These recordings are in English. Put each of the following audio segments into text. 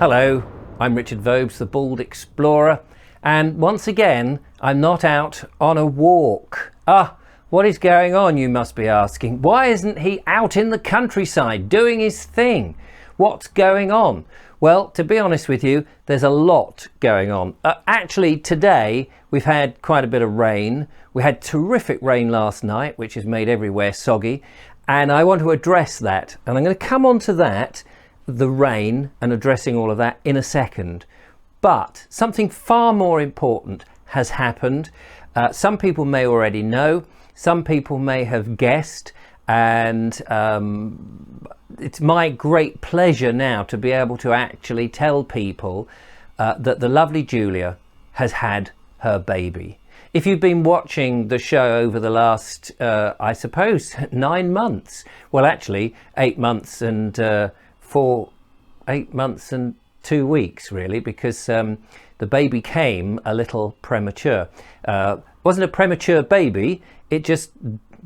Hello, I'm Richard Vobes, the Bald Explorer, and once again I'm not out on a walk. What is going on, you must be asking? Why isn't he out in the countryside doing his thing? What's going on? Well, to be honest with you, there's a lot going on. Actually, today we've had quite a bit of rain. We had terrific rain last night, which has made everywhere soggy, and I want to address that, and I'm going to come on to that, the rain, and addressing all of that in a second. But something far more important has happened. Some people may already know, some people may have guessed, and it's my great pleasure now to be able to actually tell people that the lovely Julia has had her baby. If you've been watching the show over the last, I suppose, 9 months, well, actually 8 months and 8 months and 2 weeks, really, because the baby came a little premature. Wasn't a premature baby, it just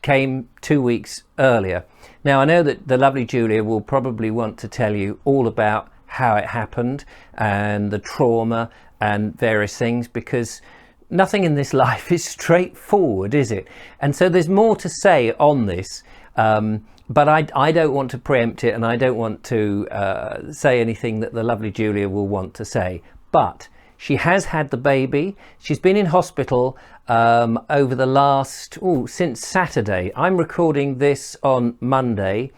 came 2 weeks earlier. Now, I know that the lovely Julia will probably want to tell you all about how it happened and the trauma and various things, because nothing in this life is straightforward, is it? And so there's more to say on this, but I don't want to preempt it, and I don't want to say anything that the lovely Julia will want to say. But she has had the baby. She's been in hospital over the last, since Saturday. I'm recording this on Monday.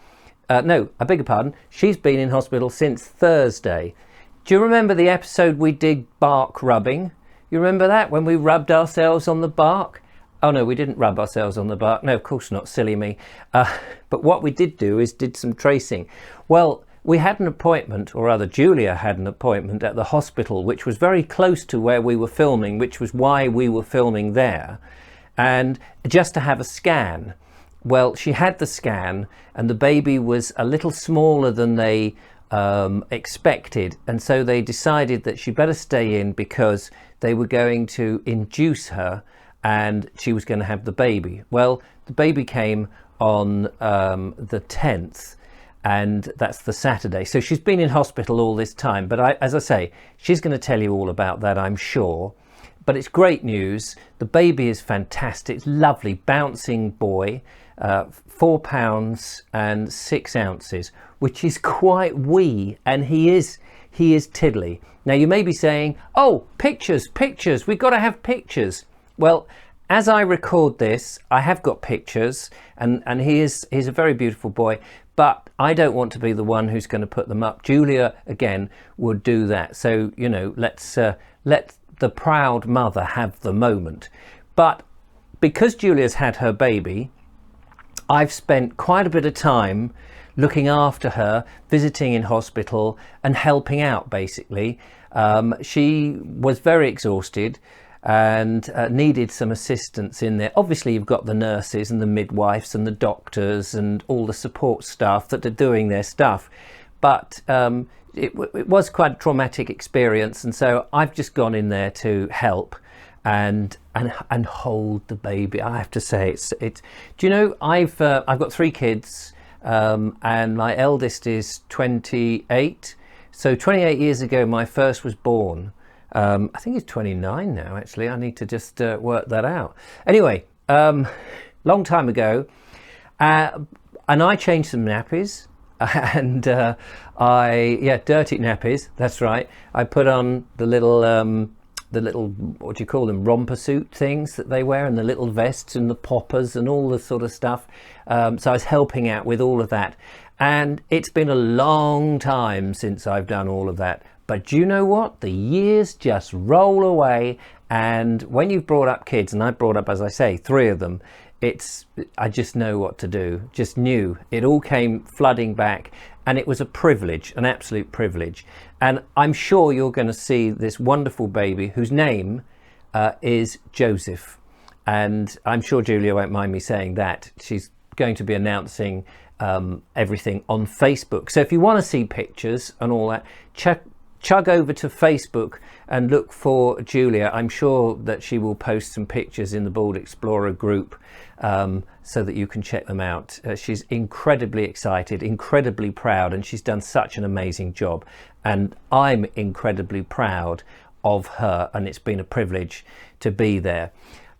No, I beg your pardon. She's been in hospital since Thursday. Do you remember the episode we did bark rubbing? You remember that, when we rubbed ourselves on the bark? Oh no, we didn't rub ourselves on the bark. No, of course not, silly me. But what we did do is did some tracing. Well, we had an appointment, or rather Julia had an appointment at the hospital, which was very close to where we were filming, which was why we were filming there, and just to have a scan. Well, she had the scan, and the baby was a little smaller than they expected, and so they decided that she better stay in because they were going to induce her and she was going to have the baby. Well, the baby came on the 10th, and that's the Saturday. So she's been in hospital all this time, but as I say, she's going to tell you all about that, I'm sure. But it's great news. The baby is fantastic. It's lovely, bouncing boy, 4 pounds and 6 ounces, which is quite wee, and he is tiddly. Now you may be saying, oh, pictures, we've got to have pictures. Well, as I record this, I have got pictures, and he's a very beautiful boy, but I don't want to be the one who's going to put them up. Julia, again, would do that. So, you know, let's let the proud mother have the moment. But because Julia's had her baby, I've spent quite a bit of time looking after her, visiting in hospital and helping out, basically. She was very exhausted and needed some assistance in there. Obviously, you've got the nurses and the midwives and the doctors and all the support staff that are doing their stuff. But it was quite a traumatic experience, and so I've just gone in there to help and hold the baby. I have to say, it's. Do you know, I've got 3 kids, and my eldest is 28. So 28 years ago, my first was born. I think he's 29 now, actually. I need to just work that out. Anyway, long time ago, and I changed some nappies, and dirty nappies. That's right. I put on the little, what do you call them, romper suit things that they wear, and the little vests and the poppers and all the sort of stuff. So I was helping out with all of that, and it's been a long time since I've done all of that. But do you know what? The years just roll away, and when you've brought up kids, and I brought up, as I say, 3 of them, I just know what to do. Just knew. It all came flooding back, and it was a privilege, an absolute privilege. And I'm sure you're going to see this wonderful baby whose name is Joseph. And I'm sure Julia won't mind me saying that. She's going to be announcing everything on Facebook. So if you want to see pictures and all that, chug over to Facebook and look for Julia. I'm sure that she will post some pictures in the Bald Explorer group, so that you can check them out. She's incredibly excited, incredibly proud, and she's done such an amazing job. And I'm incredibly proud of her, and it's been a privilege to be there.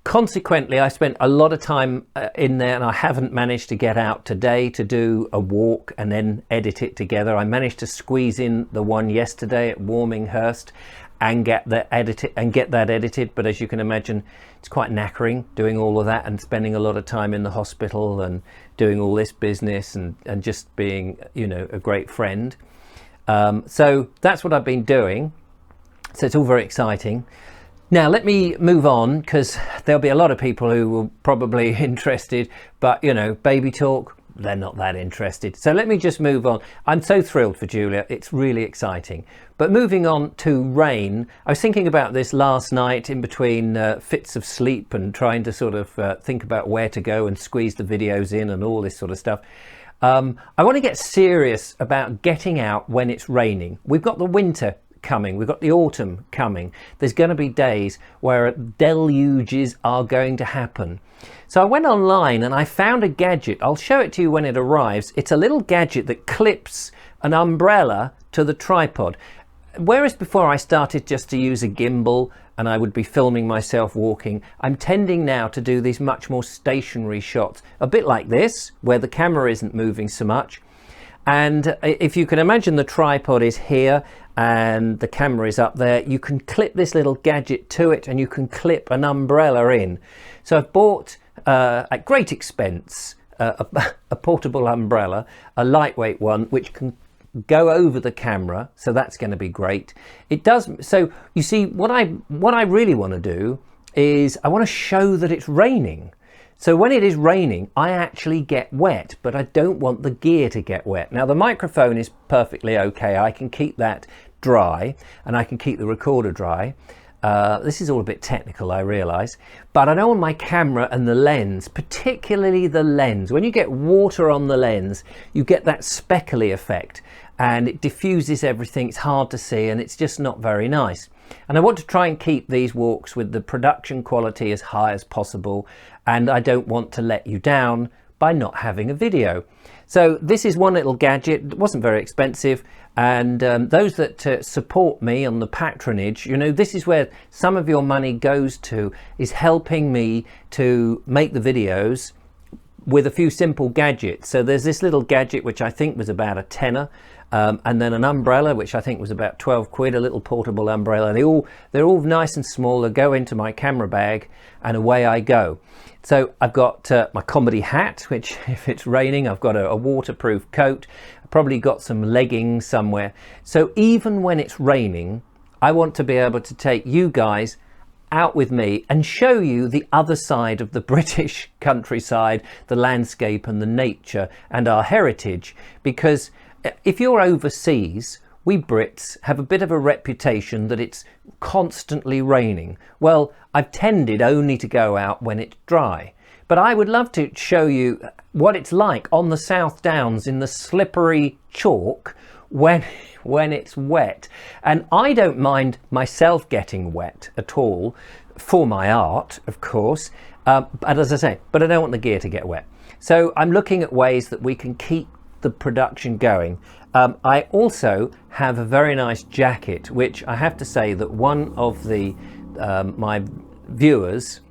Consequently, I spent a lot of time in there, and I haven't managed to get out today to do a walk and then edit it together. I managed to squeeze in the one yesterday at Warminghurst and get that edited, but as you can imagine, it's quite knackering doing all of that and spending a lot of time in the hospital and doing all this business and just being, you know, a great friend. So that's what I've been doing. So it's all very exciting. Now let me move on, because there'll be a lot of people who will probably interested, but you know, baby talk, they're not that interested. So let me just move on. I'm so thrilled for Julia. It's really exciting. But moving on to rain, I was thinking about this last night in between fits of sleep and trying to sort of think about where to go and squeeze the videos in and all this sort of stuff. I want to get serious about getting out when it's raining. We've got the winter coming, we've got the autumn coming. There's going to be days where deluges are going to happen. So I went online and I found a gadget. I'll show it to you when it arrives. It's a little gadget that clips an umbrella to the tripod. Whereas before I started just to use a gimbal and I would be filming myself walking, I'm tending now to do these much more stationary shots, a bit like this, where the camera isn't moving so much. And if you can imagine, the tripod is here and the camera is up there. You can clip this little gadget to it and you can clip an umbrella in. So I've bought, at great expense, a portable umbrella, a lightweight one, which can go over the camera. So that's going to be great. It does. So you see, what I really want to do is I want to show that it's raining. So when it is raining, I actually get wet, but I don't want the gear to get wet. Now the microphone is perfectly okay. I can keep that dry and I can keep the recorder dry. This is all a bit technical, I realise, but I don't want my camera and the lens, particularly the lens. When you get water on the lens, you get that speckly effect and it diffuses everything. It's hard to see and it's just not very nice. And I want to try and keep these walks with the production quality as high as possible, and I don't want to let you down by not having a video. So this is one little gadget. It wasn't very expensive, and those that support me on the patronage, you know, this is where some of your money goes to, is helping me to make the videos with a few simple gadgets. So there's this little gadget which I think was about a tenner, and then an umbrella which I think was about 12 quid, a little portable umbrella. They're all nice and small. They go into my camera bag and away I go. So I've got my comedy hat, which if it's raining, I've got a waterproof coat. I've probably got some leggings somewhere. So even when it's raining, I want to be able to take you guys out with me and show you the other side of the British countryside, the landscape and the nature and our heritage. Because if you're overseas, we Brits have a bit of a reputation that it's constantly raining. Well, I've tended only to go out when it's dry, but I would love to show you what it's like on the South Downs in the slippery chalk when it's wet. And I don't mind myself getting wet at all, for my art, of course, but as I say, but I don't want the gear to get wet. So I'm looking at ways that we can keep the production going. I also have a very nice jacket, which I have to say that one of the my viewers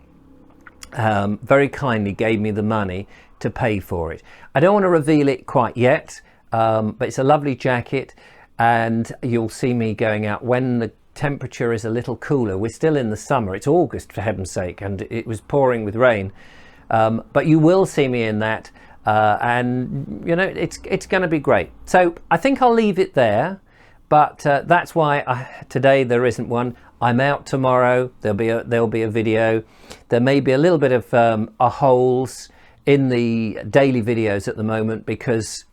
very kindly gave me the money to pay for it. I don't want to reveal it quite yet, but it's a lovely jacket, and you'll see me going out when the temperature is a little cooler. We're still in the summer. It's August, for heaven's sake, and it was pouring with rain, but you will see me in that. And you know, it's going to be great. So I think I'll leave it there, but that's why today there isn't one. I'm out tomorrow. There'll be a video. There may be a little bit of holes in the daily videos at the moment because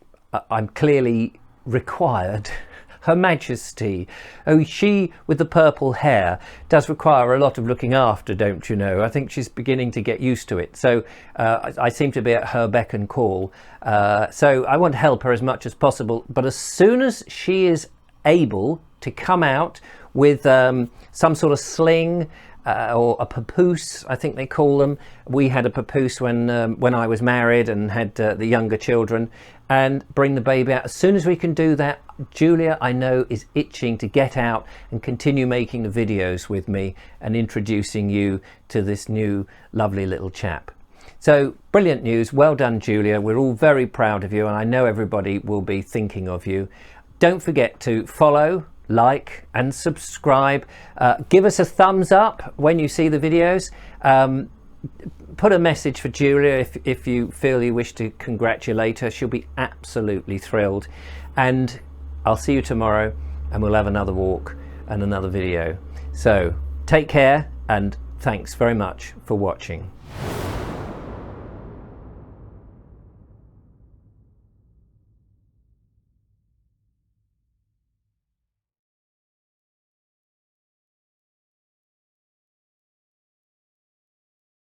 I'm clearly required. Her Majesty, oh, she with the purple hair does require a lot of looking after, don't you know? I think she's beginning to get used to it. So I seem to be at her beck and call. So I want to help her as much as possible. But as soon as she is able to come out with some sort of sling or a papoose, I think they call them. We had a papoose when I was married and had the younger children, and bring the baby out. As soon as we can do that, Julia, I know, is itching to get out and continue making the videos with me and introducing you to this new lovely little chap. So brilliant news. Well done, Julia. We're all very proud of you, and I know everybody will be thinking of you. Don't forget to follow, like and subscribe. Give us a thumbs up when you see the videos. Put a message for Julia if you feel you wish to congratulate her. She'll be absolutely thrilled. And I'll see you tomorrow, and we'll have another walk and another video. So take care, and thanks very much for watching.